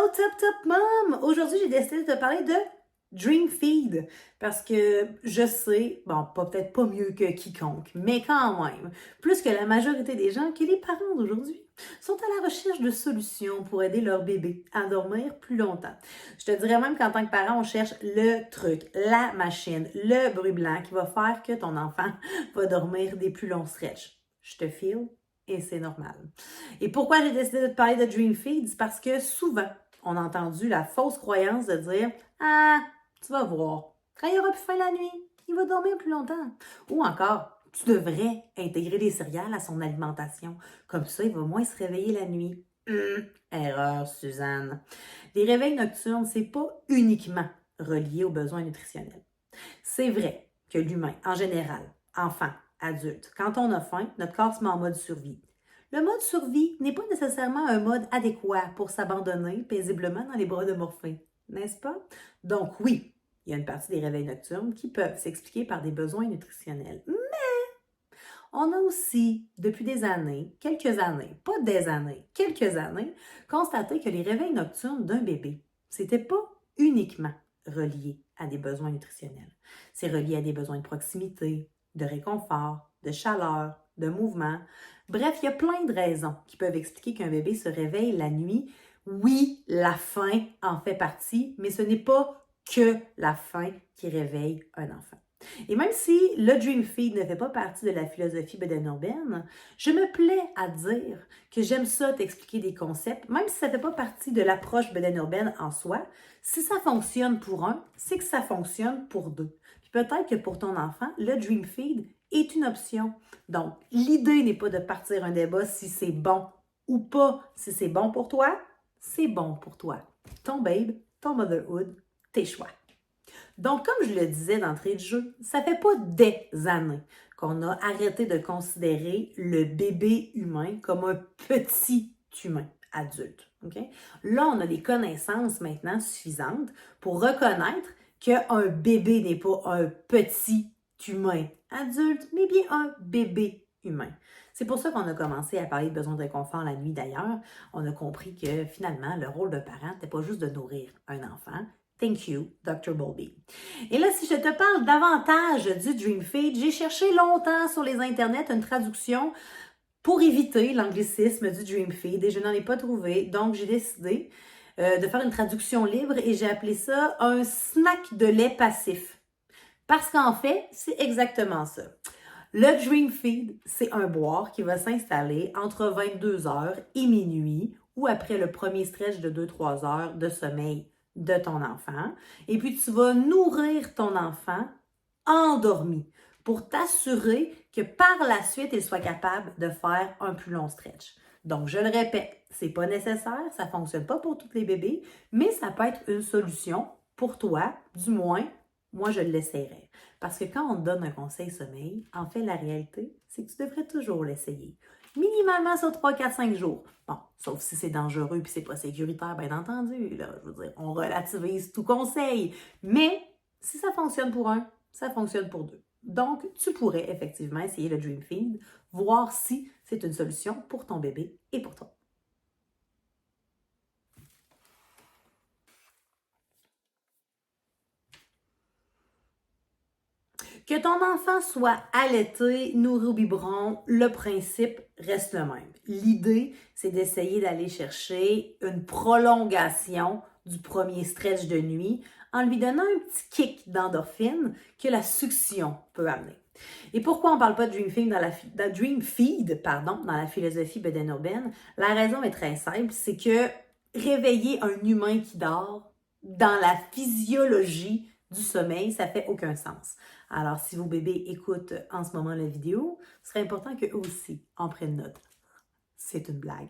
Top Mom! Aujourd'hui, j'ai décidé de te parler de Dream Feed parce que je sais, bon, peut-être pas mieux que quiconque, mais quand même, plus que la majorité des gens, que les parents d'aujourd'hui sont à la recherche de solutions pour aider leur bébé à dormir plus longtemps. Je te dirais même qu'en tant que parent, on cherche le truc, la machine, le bruit blanc qui va faire que ton enfant va dormir des plus longs stretches. Je te file et c'est normal. Et pourquoi j'ai décidé de te parler de Dream Feed? C'est parce que souvent, on a entendu la fausse croyance de dire « Ah, tu vas voir, quand il aura plus faim la nuit, il va dormir plus longtemps. » Ou encore « Tu devrais intégrer des céréales à son alimentation. Comme ça, il va moins se réveiller la nuit. » Erreur, Suzanne. Les réveils nocturnes, c'est pas uniquement relié aux besoins nutritionnels. C'est vrai que l'humain, en général, enfant, adulte, quand on a faim, notre corps se met en mode survie. Le mode survie n'est pas nécessairement un mode adéquat pour s'abandonner paisiblement dans les bras de Morphée, n'est-ce pas? Donc oui, il y a une partie des réveils nocturnes qui peuvent s'expliquer par des besoins nutritionnels. Mais on a aussi, depuis des années, quelques années, pas des années, quelques années, constaté que les réveils nocturnes d'un bébé, c'était pas uniquement relié à des besoins nutritionnels. C'est relié à des besoins de proximité, de réconfort, de chaleur, de mouvement. Bref, il y a plein de raisons qui peuvent expliquer qu'un bébé se réveille la nuit. Oui, la faim en fait partie, mais ce n'est pas que la faim qui réveille un enfant. Et même si le Dream Feed ne fait pas partie de la philosophie bédéno-urbaine, je me plais à dire que j'aime ça t'expliquer des concepts, même si ça ne fait pas partie de l'approche bédéno-urbaine en soi. Si ça fonctionne pour un, c'est que ça fonctionne pour deux. Puis peut-être que pour ton enfant, le Dream Feed est une option. Donc, l'idée n'est pas de partir un débat si c'est bon ou pas. Si c'est bon pour toi, c'est bon pour toi. Ton babe, ton motherhood, tes choix. Donc, comme je le disais d'entrée de jeu, ça fait pas des années qu'on a arrêté de considérer le bébé humain comme un petit humain adulte. Okay? Là, on a des connaissances maintenant suffisantes pour reconnaître qu'un bébé n'est pas un petit humain adulte, mais bien un bébé humain. C'est pour ça qu'on a commencé à parler de besoin de réconfort la nuit d'ailleurs. On a compris que finalement, le rôle de parent n'était pas juste de nourrir un enfant. Thank you, Dr. Bowlby. Et là, si je te parle davantage du Dream Feed, j'ai cherché longtemps sur les internets une traduction pour éviter l'anglicisme du Dream Feed et je n'en ai pas trouvé. Donc, j'ai décidé de faire une traduction libre et j'ai appelé ça un snack de lait passif. Parce qu'en fait, c'est exactement ça. Le Dream Feed, c'est un boire qui va s'installer entre 22h et minuit ou après le premier stretch de 2-3 heures de sommeil de ton enfant. Et puis, tu vas nourrir ton enfant endormi pour t'assurer que par la suite, il soit capable de faire un plus long stretch. Donc, je le répète, c'est pas nécessaire, ça fonctionne pas pour tous les bébés, mais ça peut être une solution pour toi, du moins, moi, je l'essayerai. Parce que quand on te donne un conseil sommeil, en fait, la réalité, c'est que tu devrais toujours l'essayer. Minimalement sur 3, 4, 5 jours. Bon, sauf si c'est dangereux et c'est pas sécuritaire, bien entendu. Là, je veux dire, on relativise tout conseil. Mais si ça fonctionne pour un, ça fonctionne pour deux. Donc, tu pourrais effectivement essayer le Dream Feed, voir si c'est une solution pour ton bébé et pour toi. Que ton enfant soit allaité, nourri au biberon, le principe reste le même. L'idée, c'est d'essayer d'aller chercher une prolongation du premier stretch de nuit en lui donnant un petit kick d'endorphine que la succion peut amener. Et pourquoi on ne parle pas de Dream Feed dans la philosophie bédéno-urbaine? La raison est très simple, c'est que réveiller un humain qui dort dans la physiologie du sommeil, ça fait aucun sens. Alors, si vos bébés écoutent en ce moment la vidéo, ce serait important qu'eux aussi en prennent note. C'est une blague.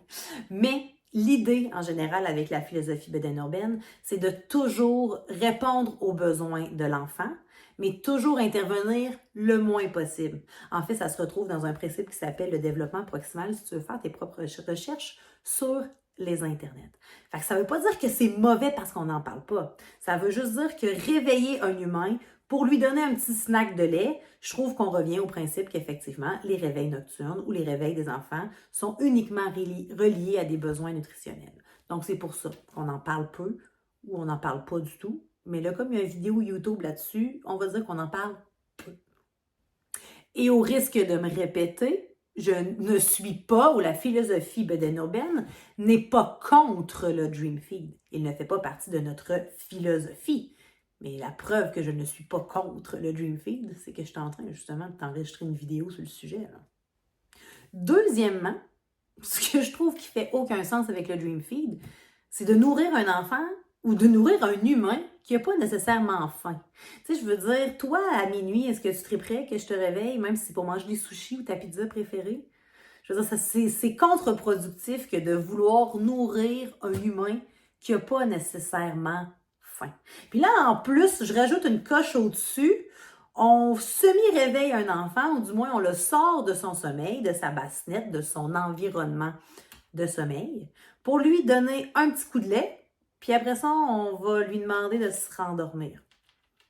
Mais l'idée, en général, avec la philosophie bédéno-urbaine, c'est de toujours répondre aux besoins de l'enfant, mais toujours intervenir le moins possible. En fait, ça se retrouve dans un principe qui s'appelle le développement proximal si tu veux faire tes propres recherches sur les internets. Fait que ça ne veut pas dire que c'est mauvais parce qu'on n'en parle pas. Ça veut juste dire que réveiller un humain pour lui donner un petit snack de lait, je trouve qu'on revient au principe qu'effectivement, les réveils nocturnes ou les réveils des enfants sont uniquement reliés à des besoins nutritionnels. Donc, c'est pour ça qu'on en parle peu ou on n'en parle pas du tout. Mais là, comme il y a une vidéo YouTube là-dessus, on va dire qu'on en parle peu. Et au risque de me répéter, je ne suis pas, ou la philosophie Beden-Urbaine n'est pas contre le Dream Feed. Il ne fait pas partie de notre philosophie. Mais la preuve que je ne suis pas contre le Dream Feed, c'est que je suis en train justement de t'enregistrer une vidéo sur le sujet. Là. Deuxièmement, ce que je trouve qui fait aucun sens avec le Dream Feed, c'est de nourrir un enfant ou de nourrir un humain qui n'a pas nécessairement faim. Tu sais, je veux dire, toi, à minuit, est-ce que tu serais prêt que je te réveille, même si c'est pour manger des sushis ou ta pizza préférée? Je veux dire, c'est contre-productif que de vouloir nourrir un humain qui n'a pas nécessairement faim. Puis là, en plus, je rajoute une coche au-dessus. On semi-réveille un enfant, ou du moins on le sort de son sommeil, de sa bassinette, de son environnement de sommeil, pour lui donner un petit coup de lait, puis après ça, on va lui demander de se rendormir.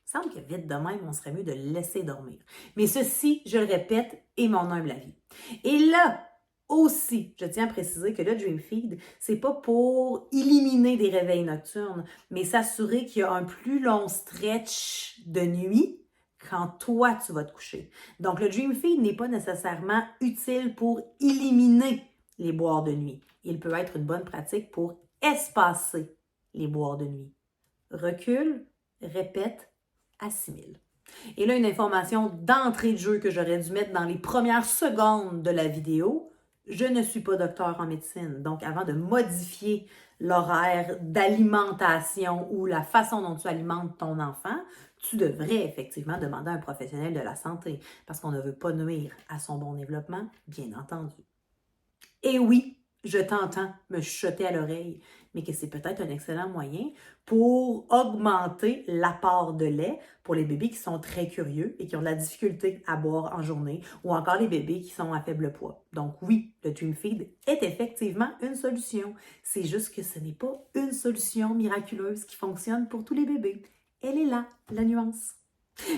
Il semble que vite de même, on serait mieux de le laisser dormir. Mais ceci, je le répète, est mon humble avis. Et là, aussi, je tiens à préciser que le Dream Feed, c'est pas pour éliminer des réveils nocturnes, mais s'assurer qu'il y a un plus long stretch de nuit quand toi, tu vas te coucher. Donc, le Dream Feed n'est pas nécessairement utile pour éliminer les boires de nuit. Il peut être une bonne pratique pour espacer les boires de nuit. Recule, répète, assimile. Et là, une information d'entrée de jeu que j'aurais dû mettre dans les premières secondes de la vidéo. Je ne suis pas docteur en médecine, donc avant de modifier l'horaire d'alimentation ou la façon dont tu alimentes ton enfant, tu devrais effectivement demander à un professionnel de la santé parce qu'on ne veut pas nuire à son bon développement, bien entendu. Et oui, je t'entends me chuchoter à l'oreille, mais que c'est peut-être un excellent moyen pour augmenter l'apport de lait pour les bébés qui sont très curieux et qui ont de la difficulté à boire en journée, ou encore les bébés qui sont à faible poids. Donc oui, le Dream Feed est effectivement une solution. C'est juste que ce n'est pas une solution miraculeuse qui fonctionne pour tous les bébés. Elle est là, la nuance.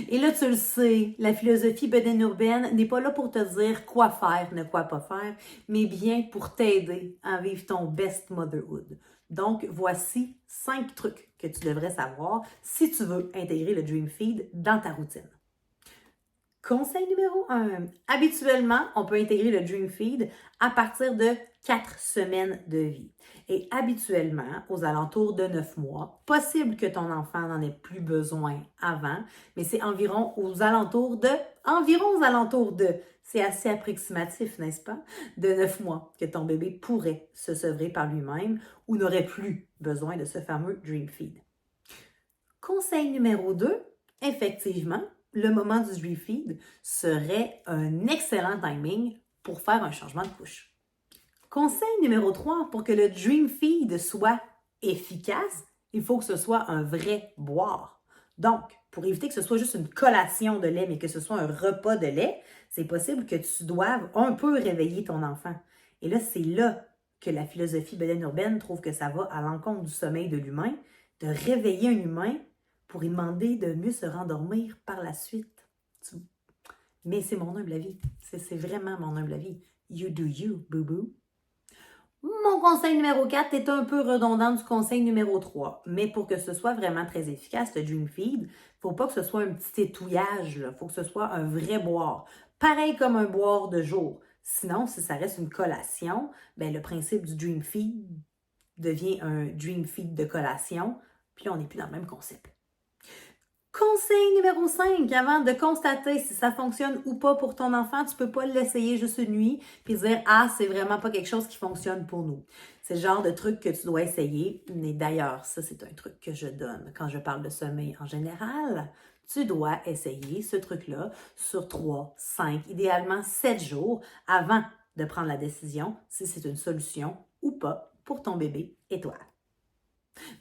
Et là, tu le sais, la philosophie Beden-Urbaine n'est pas là pour te dire quoi faire, ne quoi pas faire, mais bien pour t'aider à vivre ton best motherhood. Donc, voici 5 trucs que tu devrais savoir si tu veux intégrer le Dream Feed dans ta routine. Conseil numéro 1. Habituellement, on peut intégrer le Dream Feed à partir de 4 semaines de vie. Et habituellement, aux alentours de 9 mois, possible que ton enfant n'en ait plus besoin avant, mais c'est environ aux alentours de, c'est assez approximatif, n'est-ce pas, de 9 mois que ton bébé pourrait se sevrer par lui-même ou n'aurait plus besoin de ce fameux Dream Feed. Conseil numéro 2, effectivement, le moment du Dream Feed serait un excellent timing pour faire un changement de couche. Conseil numéro 3, pour que le Dream Feed soit efficace, il faut que ce soit un vrai boire. Donc, pour éviter que ce soit juste une collation de lait, mais que ce soit un repas de lait, c'est possible que tu doives un peu réveiller ton enfant. Et là, c'est là que la philosophie Beden-Urbaine trouve que ça va à l'encontre du sommeil de l'humain, de réveiller un humain pour lui demander de mieux se rendormir par la suite. Mais c'est mon humble avis. C'est vraiment mon humble avis. You do you, boo-boo. Mon conseil numéro 4 est un peu redondant du conseil numéro 3, mais pour que ce soit vraiment très efficace, le Dream Feed, il ne faut pas que ce soit un petit étouillage, il faut que ce soit un vrai boire, pareil comme un boire de jour. Sinon, si ça reste une collation, ben, le principe du Dream Feed devient un Dream Feed de collation, puis là, on n'est plus dans le même concept. Conseil numéro 5, avant de constater si ça fonctionne ou pas pour ton enfant, tu peux pas l'essayer juste une nuit puis dire « Ah, c'est vraiment pas quelque chose qui fonctionne pour nous ». C'est le genre de truc que tu dois essayer. Mais d'ailleurs, ça, c'est un truc que je donne quand je parle de sommeil en général. Tu dois essayer ce truc-là sur 3, 5, idéalement 7 jours avant de prendre la décision si c'est une solution ou pas pour ton bébé et toi.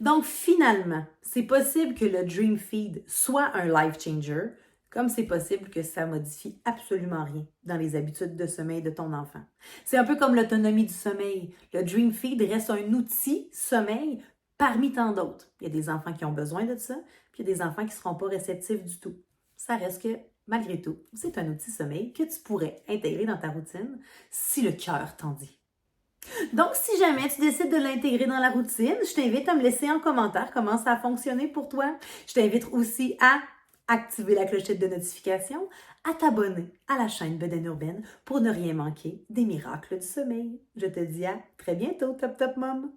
Donc, finalement, c'est possible que le Dream Feed soit un life changer, comme c'est possible que ça modifie absolument rien dans les habitudes de sommeil de ton enfant. C'est un peu comme l'autonomie du sommeil. Le Dream Feed reste un outil sommeil parmi tant d'autres. Il y a des enfants qui ont besoin de ça, puis il y a des enfants qui ne seront pas réceptifs du tout. Ça reste que, malgré tout, c'est un outil sommeil que tu pourrais intégrer dans ta routine si le cœur t'en dit. Donc, si jamais tu décides de l'intégrer dans la routine, je t'invite à me laisser en commentaire comment ça a fonctionné pour toi. Je t'invite aussi à activer la clochette de notification, à t'abonner à la chaîne Bedaine Urbaine pour ne rien manquer des miracles du sommeil. Je te dis à très bientôt, Top Top Mom!